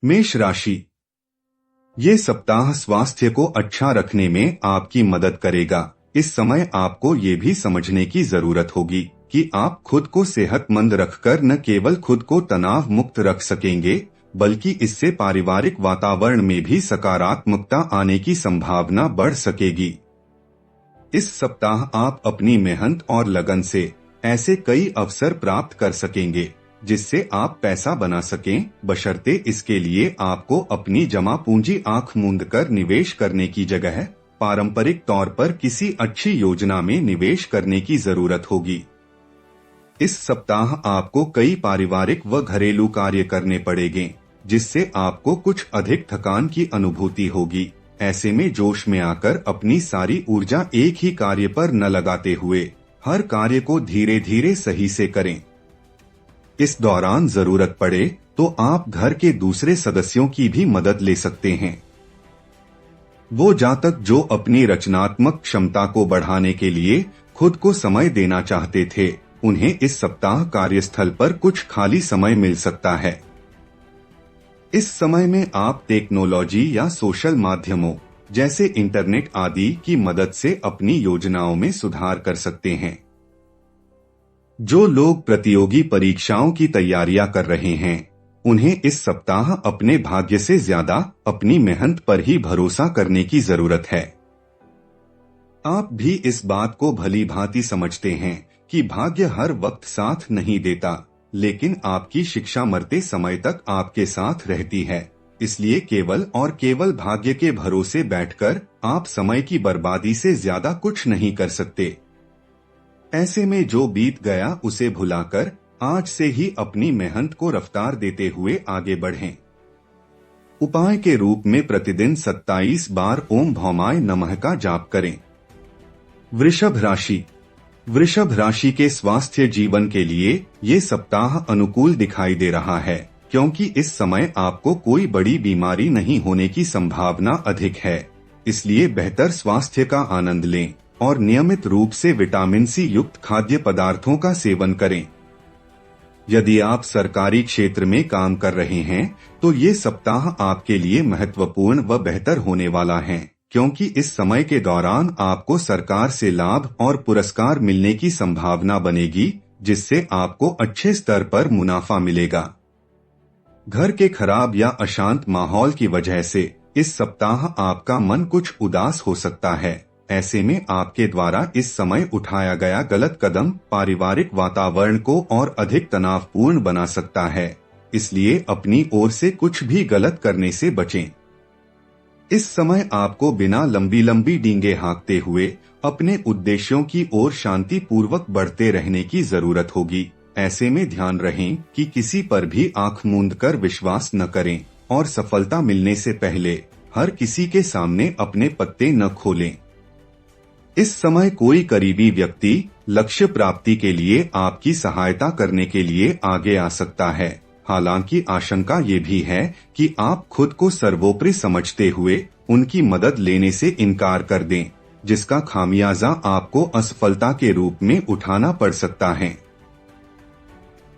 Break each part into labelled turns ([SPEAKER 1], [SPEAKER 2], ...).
[SPEAKER 1] मेष राशि, ये सप्ताह स्वास्थ्य को अच्छा रखने में आपकी मदद करेगा। इस समय आपको ये भी समझने की जरूरत होगी कि आप खुद को सेहतमंद रखकर न केवल खुद को तनाव मुक्त रख सकेंगे, बल्कि इससे पारिवारिक वातावरण में भी सकारात्मकता आने की संभावना बढ़ सकेगी। इस सप्ताह आप अपनी मेहनत और लगन से ऐसे कई अवसर प्राप्त कर सकेंगे जिससे आप पैसा बना सकें, बशर्ते इसके लिए आपको अपनी जमा पूंजी आंख मूंद कर निवेश करने की जगह पारंपरिक तौर पर किसी अच्छी योजना में निवेश करने की जरूरत होगी। इस सप्ताह आपको कई पारिवारिक व घरेलू कार्य करने पड़ेंगे, जिससे आपको कुछ अधिक थकान की अनुभूति होगी। ऐसे में जोश में आकर अपनी सारी ऊर्जा एक ही कार्य पर न लगाते हुए हर कार्य को धीरे धीरे सही से करें। इस दौरान जरूरत पड़े तो आप घर के दूसरे सदस्यों की भी मदद ले सकते हैं। वो जातक जो अपनी रचनात्मक क्षमता को बढ़ाने के लिए खुद को समय देना चाहते थे, उन्हें इस सप्ताह कार्यस्थल पर कुछ खाली समय मिल सकता है। इस समय में आप टेक्नोलॉजी या सोशल माध्यमों जैसे इंटरनेट आदि की मदद से अपनी योजनाओं में सुधार कर सकते हैं। जो लोग प्रतियोगी परीक्षाओं की तैयारियां कर रहे हैं, उन्हें इस सप्ताह अपने भाग्य से ज्यादा अपनी मेहनत पर ही भरोसा करने की जरूरत है। आप भी इस बात को भली भांति समझते हैं कि भाग्य हर वक्त साथ नहीं देता, लेकिन आपकी शिक्षा मरते समय तक आपके साथ रहती है। इसलिए केवल और केवल भाग्य के भरोसे बैठकर आप समय की बर्बादी से ज्यादा कुछ नहीं कर सकते। ऐसे में जो बीत गया उसे भुलाकर आज से ही अपनी मेहनत को रफ्तार देते हुए आगे बढ़ें। उपाय के रूप में प्रतिदिन 27 बार ओम भौमाय नमः का जाप करें। वृषभ राशि, वृषभ राशि के स्वास्थ्य जीवन के लिए ये सप्ताह अनुकूल दिखाई दे रहा है, क्योंकि इस समय आपको कोई बड़ी बीमारी नहीं होने की संभावना अधिक है। इसलिए बेहतर स्वास्थ्य का आनंद लें और नियमित रूप से विटामिन सी युक्त खाद्य पदार्थों का सेवन करें। यदि आप सरकारी क्षेत्र में काम कर रहे हैं तो ये सप्ताह आपके लिए महत्वपूर्ण व बेहतर होने वाला है, क्योंकि इस समय के दौरान आपको सरकार से लाभ और पुरस्कार मिलने की संभावना बनेगी, जिससे आपको अच्छे स्तर पर मुनाफा मिलेगा। घर के खराब या अशांत माहौल की वजह से इस सप्ताह आपका मन कुछ उदास हो सकता है। ऐसे में आपके द्वारा इस समय उठाया गया गलत कदम पारिवारिक वातावरण को और अधिक तनावपूर्ण बना सकता है। इसलिए अपनी ओर से कुछ भी गलत करने से बचें। इस समय आपको बिना लंबी लंबी डींगे हाँकते हुए अपने उद्देश्यों की ओर शांति पूर्वक बढ़ते रहने की जरूरत होगी। ऐसे में ध्यान रहें कि किसी पर भी आंख मूंद कर विश्वास न करें और सफलता मिलने से पहले हर किसी के सामने अपने पत्ते न खोलें। इस समय कोई करीबी व्यक्ति लक्ष्य प्राप्ति के लिए आपकी सहायता करने के लिए आगे आ सकता है। हालांकि आशंका ये भी है कि आप खुद को सर्वोपरि समझते हुए उनकी मदद लेने से इनकार कर दें, जिसका खामियाजा आपको असफलता के रूप में उठाना पड़ सकता है।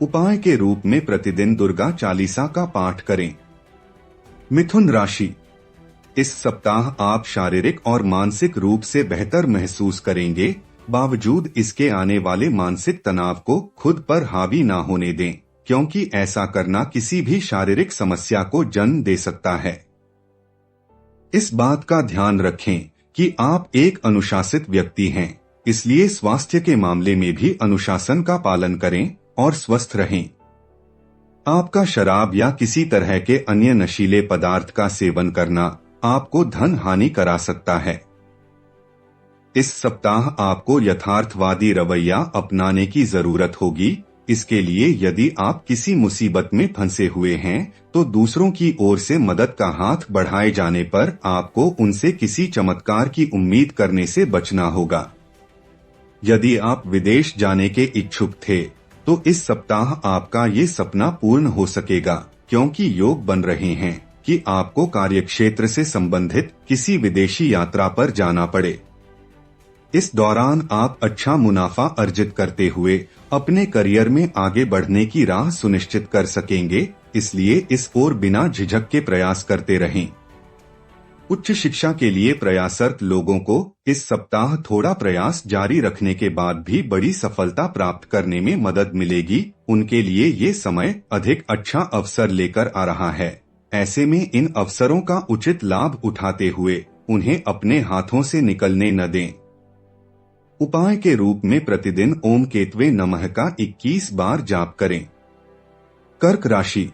[SPEAKER 1] उपाय के रूप में प्रतिदिन दुर्गा चालीसा का पाठ करें। मिथुन राशि, इस सप्ताह आप शारीरिक और मानसिक रूप से बेहतर महसूस करेंगे। बावजूद इसके आने वाले मानसिक तनाव को खुद पर हावी ना होने दें, क्योंकि ऐसा करना किसी भी शारीरिक समस्या को जन्म दे सकता है। इस बात का ध्यान रखें कि आप एक अनुशासित व्यक्ति हैं, इसलिए स्वास्थ्य के मामले में भी अनुशासन का पालन करें और स्वस्थ रहें। आपका शराब या किसी तरह के अन्य नशीले पदार्थ का सेवन करना आपको धन हानि करा सकता है। इस सप्ताह आपको यथार्थवादी रवैया अपनाने की जरूरत होगी। इसके लिए यदि आप किसी मुसीबत में फंसे हुए हैं तो दूसरों की ओर से मदद का हाथ बढ़ाए जाने पर आपको उनसे किसी चमत्कार की उम्मीद करने से बचना होगा। यदि आप विदेश जाने के इच्छुक थे तो इस सप्ताह आपका ये सपना पूर्ण हो सकेगा, क्योंकि योग बन रहे हैं कि आपको कार्यक्षेत्र से संबंधित किसी विदेशी यात्रा पर जाना पड़े। इस दौरान आप अच्छा मुनाफा अर्जित करते हुए अपने करियर में आगे बढ़ने की राह सुनिश्चित कर सकेंगे इसलिए इस ओर बिना झिझक के प्रयास करते रहें। उच्च शिक्षा के लिए प्रयासरत लोगों को इस सप्ताह थोड़ा प्रयास जारी रखने के बाद भी बड़ी सफलता प्राप्त करने में मदद मिलेगी। उनके लिए ये समय अधिक अच्छा अवसर लेकर आ रहा है। ऐसे में इन अवसरों का उचित लाभ उठाते हुए उन्हें अपने हाथों से निकलने न दें। उपाय के रूप में प्रतिदिन ओम केतवे नमः का 21 बार जाप करें। कर्क राशि,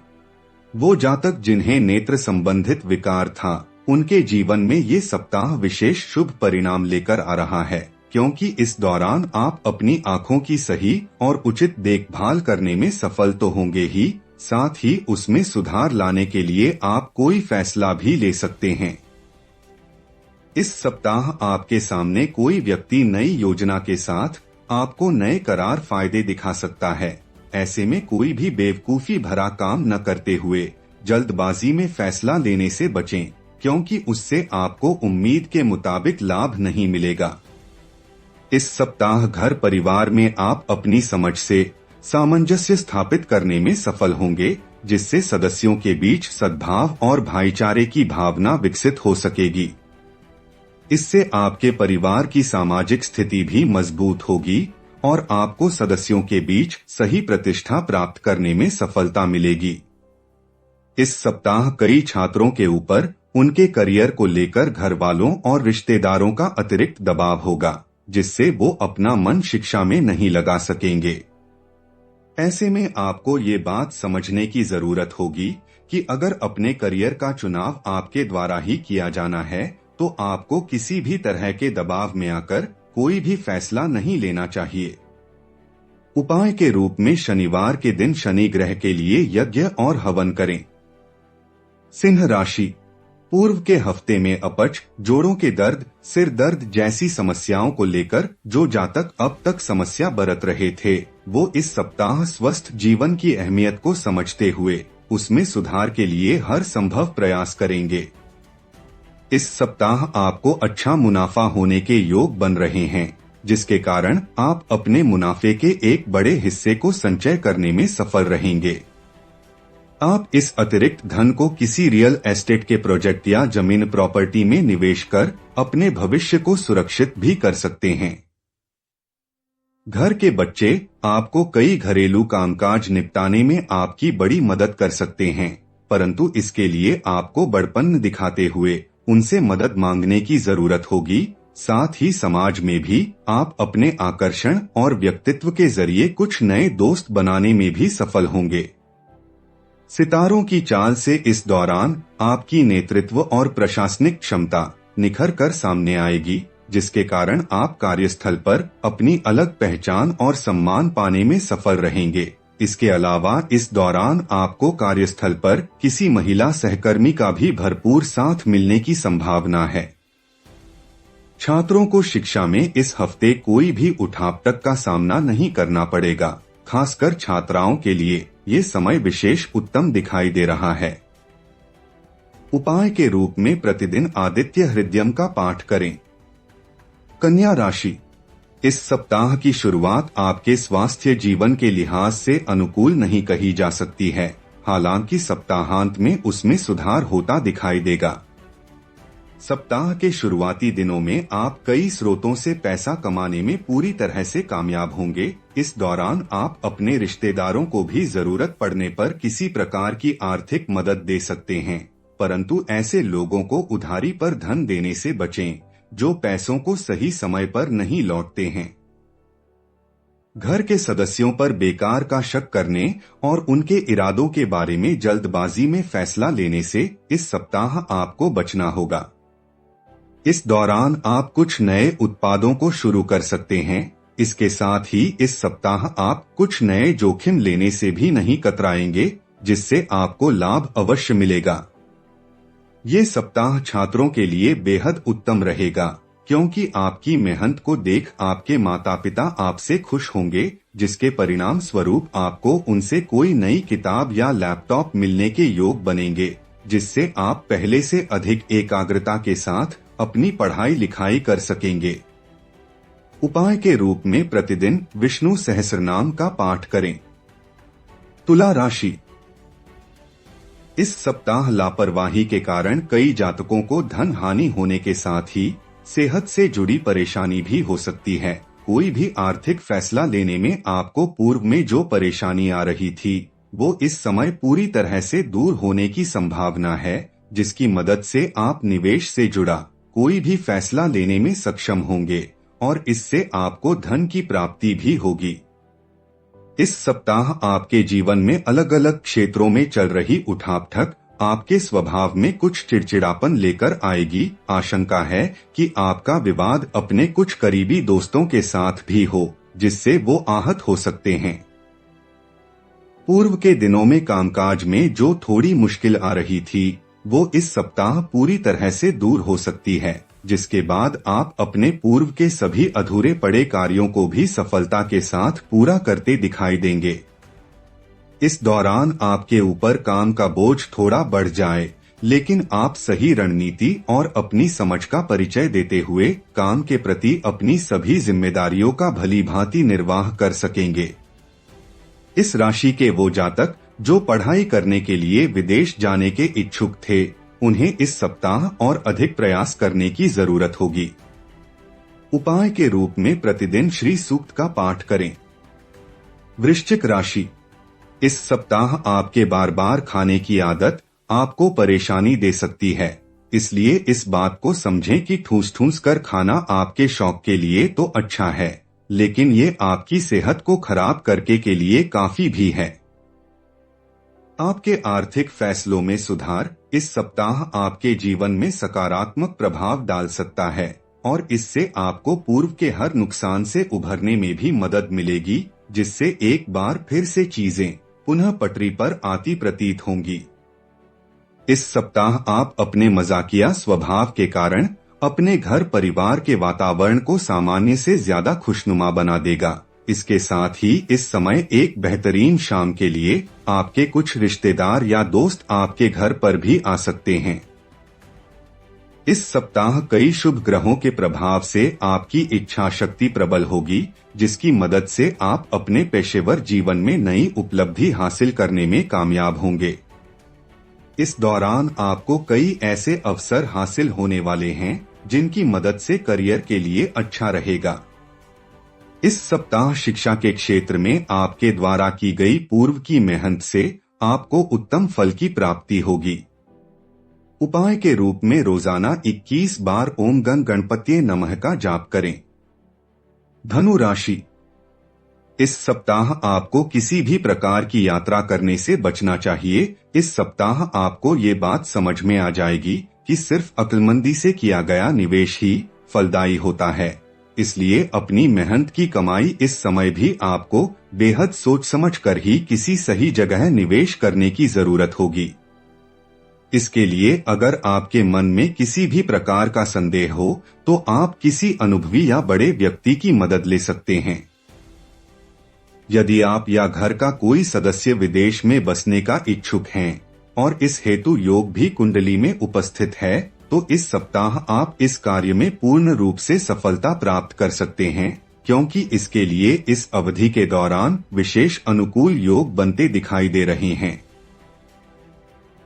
[SPEAKER 1] वो जातक जिन्हें नेत्र संबंधित विकार था, उनके जीवन में ये सप्ताह विशेष शुभ परिणाम लेकर आ रहा है, क्योंकि इस दौरान आप अपनी आंखों की सही और उचित देखभाल करने में सफल तो होंगे ही, साथ ही उसमें सुधार लाने के लिए आप कोई फैसला भी ले सकते हैं। इस सप्ताह आपके सामने कोई व्यक्ति नई योजना के साथ आपको नए करार फायदे दिखा सकता है। ऐसे में कोई भी बेवकूफी भरा काम न करते हुए जल्दबाजी में फैसला लेने से बचें, क्योंकि उससे आपको उम्मीद के मुताबिक लाभ नहीं मिलेगा। इस सप्ताह घर परिवार में आप अपनी समझ से सामंजस्य स्थापित करने में सफल होंगे, जिससे सदस्यों के बीच सद्भाव और भाईचारे की भावना विकसित हो सकेगी। इससे आपके परिवार की सामाजिक स्थिति भी मजबूत होगी और आपको सदस्यों के बीच सही प्रतिष्ठा प्राप्त करने में सफलता मिलेगी। इस सप्ताह कई छात्रों के ऊपर उनके करियर को लेकर घर वालों और रिश्तेदारों का अतिरिक्त दबाव होगा, जिससे वो अपना मन शिक्षा में नहीं लगा सकेंगे। ऐसे में आपको ये बात समझने की जरूरत होगी कि अगर अपने करियर का चुनाव आपके द्वारा ही किया जाना है, तो आपको किसी भी तरह के दबाव में आकर कोई भी फैसला नहीं लेना चाहिए। उपाय के रूप में शनिवार के दिन शनि ग्रह के लिए यज्ञ और हवन करें। सिंह राशि, पूर्व के हफ्ते में अपच, जोड़ों के दर्द, सिर दर्द जैसी समस्याओं को लेकर जो जातक अब तक समस्या बरत रहे थे, वो इस सप्ताह स्वस्थ जीवन की अहमियत को समझते हुए उसमें सुधार के लिए हर संभव प्रयास करेंगे। इस सप्ताह आपको अच्छा मुनाफा होने के योग बन रहे हैं, जिसके कारण आप अपने मुनाफे के एक बड़े हिस्से को संचय करने में सफल रहेंगे। आप इस अतिरिक्त धन को किसी रियल एस्टेट के प्रोजेक्ट या जमीन प्रॉपर्टी में निवेश कर अपने भविष्य को सुरक्षित भी कर सकते हैं। घर के बच्चे आपको कई घरेलू कामकाज निपटाने में आपकी बड़ी मदद कर सकते हैं, परंतु इसके लिए आपको बड़पन दिखाते हुए उनसे मदद मांगने की जरूरत होगी। साथ ही समाज में भी आप अपने आकर्षण और व्यक्तित्व के जरिए कुछ नए दोस्त बनाने में भी सफल होंगे। सितारों की चाल से इस दौरान आपकी नेतृत्व और प्रशासनिक क्षमता निखर कर सामने आएगी, जिसके कारण आप कार्यस्थल पर अपनी अलग पहचान और सम्मान पाने में सफल रहेंगे। इसके अलावा इस दौरान आपको कार्यस्थल पर किसी महिला सहकर्मी का भी भरपूर साथ मिलने की संभावना है। छात्रों को शिक्षा में इस हफ्ते कोई भी उठापटक का सामना नहीं करना पड़ेगा। खासकर छात्राओं के लिए ये समय विशेष उत्तम दिखाई दे रहा है। उपाय के रूप में प्रतिदिन आदित्य हृदयम का पाठ करें। कन्या राशि, इस सप्ताह की शुरुआत आपके स्वास्थ्य जीवन के लिहाज से अनुकूल नहीं कही जा सकती है, हालांकि सप्ताहांत में उसमें सुधार होता दिखाई देगा। सप्ताह के शुरुआती दिनों में आप कई स्रोतों से पैसा कमाने में पूरी तरह से कामयाब होंगे। इस दौरान आप अपने रिश्तेदारों को भी जरूरत पड़ने पर किसी प्रकार की आर्थिक मदद दे सकते हैं, परंतु ऐसे लोगों को उधारी पर धन देने से बचें जो पैसों को सही समय पर नहीं लौटते हैं। घर के सदस्यों पर बेकार का शक करने और उनके इरादों के बारे में जल्दबाजी में फैसला लेने से इस सप्ताह आपको बचना होगा। इस दौरान आप कुछ नए उत्पादों को शुरू कर सकते हैं। इसके साथ ही इस सप्ताह आप कुछ नए जोखिम लेने से भी नहीं कतराएंगे, जिससे आपको लाभ अवश्य मिलेगा। ये सप्ताह छात्रों के लिए बेहद उत्तम रहेगा, क्योंकि आपकी मेहनत को देख आपके माता पिता आपसे खुश होंगे, जिसके परिणाम स्वरूप आपको उनसे कोई नई किताब या लैपटॉप मिलने के योग बनेंगे, जिससे आप पहले से अधिक एकाग्रता के साथ अपनी पढ़ाई लिखाई कर सकेंगे। उपाय के रूप में प्रतिदिन विष्णु सहस्रनाम का पाठ करें। तुला राशि, इस सप्ताह लापरवाही के कारण कई जातकों को धन हानि होने के साथ ही सेहत से जुड़ी परेशानी भी हो सकती है। कोई भी आर्थिक फैसला लेने में आपको पूर्व में जो परेशानी आ रही थी, वो इस समय पूरी तरह से दूर होने की संभावना है, जिसकी मदद से आप निवेश से जुड़ा कोई भी फैसला लेने में सक्षम होंगे और इससे आपको धन की प्राप्ति भी होगी। इस सप्ताह आपके जीवन में अलग अलग क्षेत्रों में चल रही उठापठक आपके स्वभाव में कुछ चिड़चिड़ापन लेकर आएगी। आशंका है कि आपका विवाद अपने कुछ करीबी दोस्तों के साथ भी हो, जिससे वो आहत हो सकते हैं। पूर्व के दिनों में कामकाज में जो थोड़ी मुश्किल आ रही थी, वो इस सप्ताह पूरी तरह से दूर हो सकती है, जिसके बाद आप अपने पूर्व के सभी अधूरे पड़े कार्यों को भी सफलता के साथ पूरा करते दिखाई देंगे। इस दौरान आपके ऊपर काम का बोझ थोड़ा बढ़ जाए, लेकिन आप सही रणनीति और अपनी समझ का परिचय देते हुए काम के प्रति अपनी सभी जिम्मेदारियों का भलीभांति निर्वाह कर सकेंगे। इस राशि के वो जातक जो पढ़ाई करने के लिए विदेश जाने के इच्छुक थे, उन्हें इस सप्ताह और अधिक प्रयास करने की जरूरत होगी। उपाय के रूप में प्रतिदिन श्री सूक्त का पाठ करें। वृश्चिक राशि, इस सप्ताह आपके बार बार खाने की आदत आपको परेशानी दे सकती है, इसलिए इस बात को समझें कि ठूस ठूस कर खाना आपके शौक के लिए तो अच्छा है, लेकिन ये आपकी सेहत को खराब करके के लिए काफी भी है। आपके आर्थिक फैसलों में सुधार इस सप्ताह आपके जीवन में सकारात्मक प्रभाव डाल सकता है और इससे आपको पूर्व के हर नुकसान से उभरने में भी मदद मिलेगी, जिससे एक बार फिर से चीजें पुनः पटरी पर आती प्रतीत होंगी। इस सप्ताह आप अपने मजाकिया स्वभाव के कारण अपने घर परिवार के वातावरण को सामान्य से ज्यादा खुशनुमा बना देगा। इसके साथ ही इस समय एक बेहतरीन शाम के लिए आपके कुछ रिश्तेदार या दोस्त आपके घर पर भी आ सकते हैं। इस सप्ताह कई शुभ ग्रहों के प्रभाव से आपकी इच्छा शक्ति प्रबल होगी, जिसकी मदद से आप अपने पेशेवर जीवन में नई उपलब्धि हासिल करने में कामयाब होंगे। इस दौरान आपको कई ऐसे अवसर हासिल होने वाले हैं जिनकी मदद से करियर के लिए अच्छा रहेगा। इस सप्ताह शिक्षा के क्षेत्र में आपके द्वारा की गई पूर्व की मेहनत से आपको उत्तम फल की प्राप्ति होगी। उपाय के रूप में रोजाना 21 बार ओम गण गणपति नमः का जाप करें। धनु राशि, इस सप्ताह आपको किसी भी प्रकार की यात्रा करने से बचना चाहिए। इस सप्ताह आपको ये बात समझ में आ जाएगी कि सिर्फ अक्लमंदी से किया गया निवेश ही फलदायी होता है, इसलिए अपनी मेहनत की कमाई इस समय भी आपको बेहद सोच समझ कर ही किसी सही जगह निवेश करने की जरूरत होगी। इसके लिए अगर आपके मन में किसी भी प्रकार का संदेह हो, तो आप किसी अनुभवी या बड़े व्यक्ति की मदद ले सकते हैं। यदि आप या घर का कोई सदस्य विदेश में बसने का इच्छुक हैं और इस हेतु योग भी कुंडली में उपस्थित है, तो इस सप्ताह आप इस कार्य में पूर्ण रूप से सफलता प्राप्त कर सकते हैं, क्योंकि इसके लिए इस अवधि के दौरान विशेष अनुकूल योग बनते दिखाई दे रहे हैं।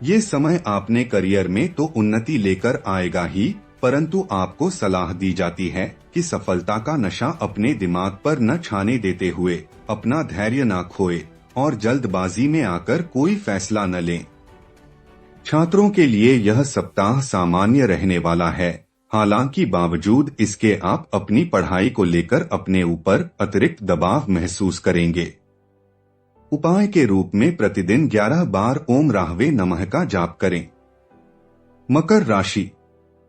[SPEAKER 1] ये समय आपने करियर में तो उन्नति लेकर आएगा ही, परंतु आपको सलाह दी जाती है कि सफलता का नशा अपने दिमाग पर न छाने देते हुए अपना धैर्य न खोए और जल्दबाजी में आकर कोई फैसला न लें। छात्रों के लिए यह सप्ताह सामान्य रहने वाला है, हालांकि बावजूद इसके आप अपनी पढ़ाई को लेकर अपने ऊपर अतिरिक्त दबाव महसूस करेंगे। उपाय के रूप में प्रतिदिन 11 बार ओम राहवे नमः का जाप करें। मकर राशि,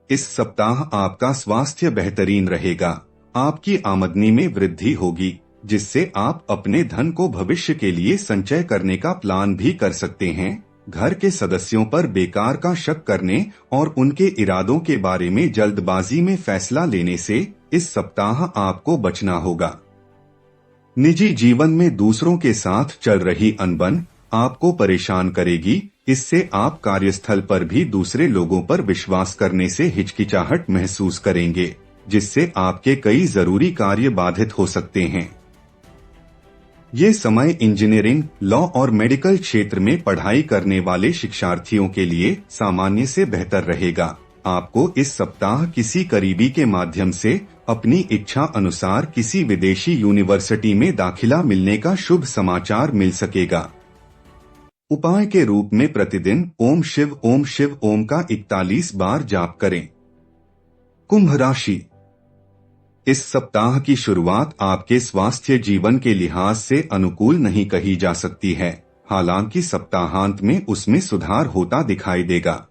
[SPEAKER 1] इस सप्ताह आपका स्वास्थ्य बेहतरीन रहेगा। आपकी आमदनी में वृद्धि होगी, जिससे आप अपने धन को भविष्य के लिए संचय करने का प्लान भी कर सकते हैं। घर के सदस्यों पर बेकार का शक करने और उनके इरादों के बारे में जल्दबाजी में फैसला लेने से इस सप्ताह आपको बचना होगा। निजी जीवन में दूसरों के साथ चल रही अनबन आपको परेशान करेगी। इससे आप कार्यस्थल पर भी दूसरे लोगों पर विश्वास करने से हिचकिचाहट महसूस करेंगे, जिससे आपके कई जरूरी कार्य बाधित हो सकते हैं। ये समय इंजीनियरिंग, लॉ और मेडिकल क्षेत्र में पढ़ाई करने वाले शिक्षार्थियों के लिए सामान्य से बेहतर रहेगा। आपको इस सप्ताह किसी करीबी के माध्यम से अपनी इच्छा अनुसार किसी विदेशी यूनिवर्सिटी में दाखिला मिलने का शुभ समाचार मिल सकेगा। उपाय के रूप में प्रतिदिन ओम शिव ओम का 41 बार जाप करें। कुंभ राशि। इस सप्ताह की शुरुआत आपके स्वास्थ्य जीवन के लिहाज से अनुकूल नहीं कही जा सकती है, हालांकि सप्ताहांत में उसमें सुधार होता दिखाई देगा।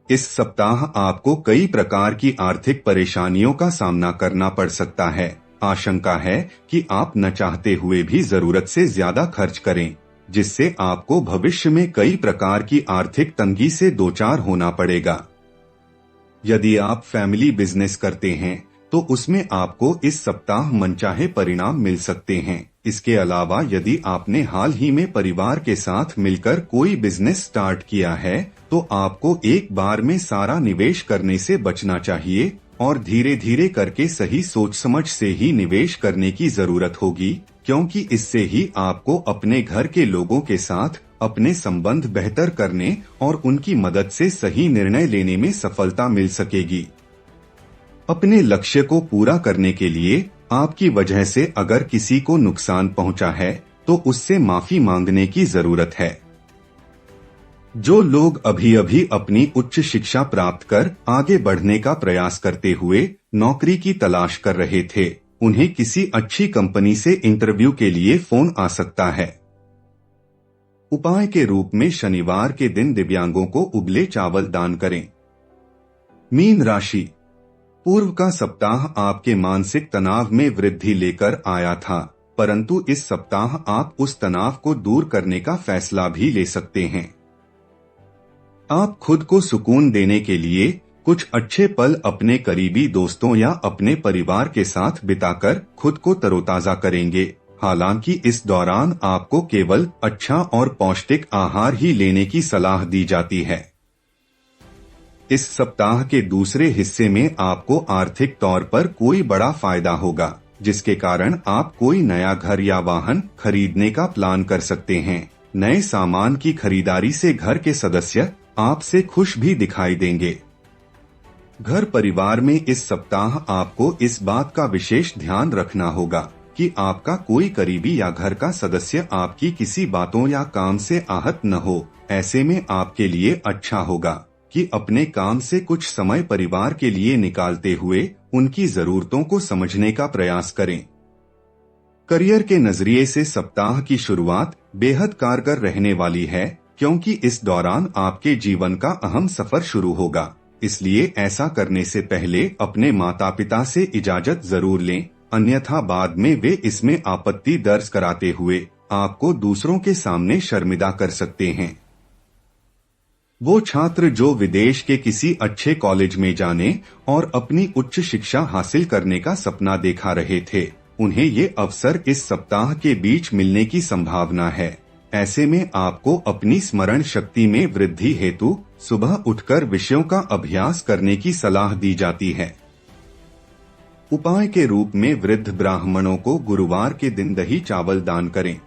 [SPEAKER 1] इस सप्ताह आपको कई प्रकार की आर्थिक परेशानियों का सामना करना पड़ सकता है। आशंका है कि आप न चाहते हुए भी जरूरत से ज्यादा खर्च करें, जिससे आपको भविष्य में कई प्रकार की आर्थिक तंगी से दो चार होना पड़ेगा। यदि आप फैमिली बिजनेस करते हैं तो उसमें आपको इस सप्ताह मनचाहे परिणाम मिल सकते हैं। इसके अलावा यदि आपने हाल ही में परिवार के साथ मिलकर कोई बिजनेस स्टार्ट किया है तो आपको एक बार में सारा निवेश करने से बचना चाहिए और धीरे धीरे करके सही सोच समझ से ही निवेश करने की जरूरत होगी, क्योंकि इससे ही आपको अपने घर के लोगों के साथ अपने संबंध बेहतर करने और उनकी मदद से सही निर्णय लेने में सफलता मिल सकेगी। अपने लक्ष्य को पूरा करने के लिए आपकी वजह से अगर किसी को नुकसान पहुंचा है तो उससे माफी मांगने की जरूरत है। जो लोग अभी अभी अपनी उच्च शिक्षा प्राप्त कर आगे बढ़ने का प्रयास करते हुए नौकरी की तलाश कर रहे थे, उन्हें किसी अच्छी कंपनी से इंटरव्यू के लिए फोन आ सकता है। उपाय के रूप में शनिवार के दिन दिव्यांगों को उबले चावल दान करें। मीन राशि। पूर्व का सप्ताह आपके मानसिक तनाव में वृद्धि लेकर आया था, परंतु इस सप्ताह आप उस तनाव को दूर करने का फैसला भी ले सकते हैं। आप खुद को सुकून देने के लिए कुछ अच्छे पल अपने करीबी दोस्तों या अपने परिवार के साथ बिताकर खुद को तरोताजा करेंगे। हालांकि इस दौरान आपको केवल अच्छा और पौष्टिक आहार ही लेने की सलाह दी जाती है। इस सप्ताह के दूसरे हिस्से में आपको आर्थिक तौर पर कोई बड़ा फायदा होगा, जिसके कारण आप कोई नया घर या वाहन खरीदने का प्लान कर सकते हैं। नए सामान की खरीदारी से घर के सदस्य आपसे खुश भी दिखाई देंगे। घर परिवार में इस सप्ताह आपको इस बात का विशेष ध्यान रखना होगा कि आपका कोई करीबी या घर का सदस्य आपकी किसी बातों या काम से आहत न हो। ऐसे में आपके लिए अच्छा होगा कि अपने काम से कुछ समय परिवार के लिए निकालते हुए उनकी जरूरतों को समझने का प्रयास करें। करियर के नजरिए से सप्ताह की शुरुआत बेहद कारगर रहने वाली है, क्योंकि इस दौरान आपके जीवन का अहम सफर शुरू होगा। इसलिए ऐसा करने से पहले अपने माता पिता से इजाजत जरूर लें, अन्यथा बाद में वे इसमें आपत्ति दर्ज कराते हुए आपको दूसरों के सामने शर्मिंदा कर सकते हैं। वो छात्र जो विदेश के किसी अच्छे कॉलेज में जाने और अपनी उच्च शिक्षा हासिल करने का सपना देखा रहे थे, उन्हें ये अवसर इस सप्ताह के बीच मिलने की संभावना है। ऐसे में आपको अपनी स्मरण शक्ति में वृद्धि हेतु सुबह उठकर विषयों का अभ्यास करने की सलाह दी जाती है। उपाय के रूप में वृद्ध ब्राह्मणों को गुरुवार के दिन दही चावल दान करें।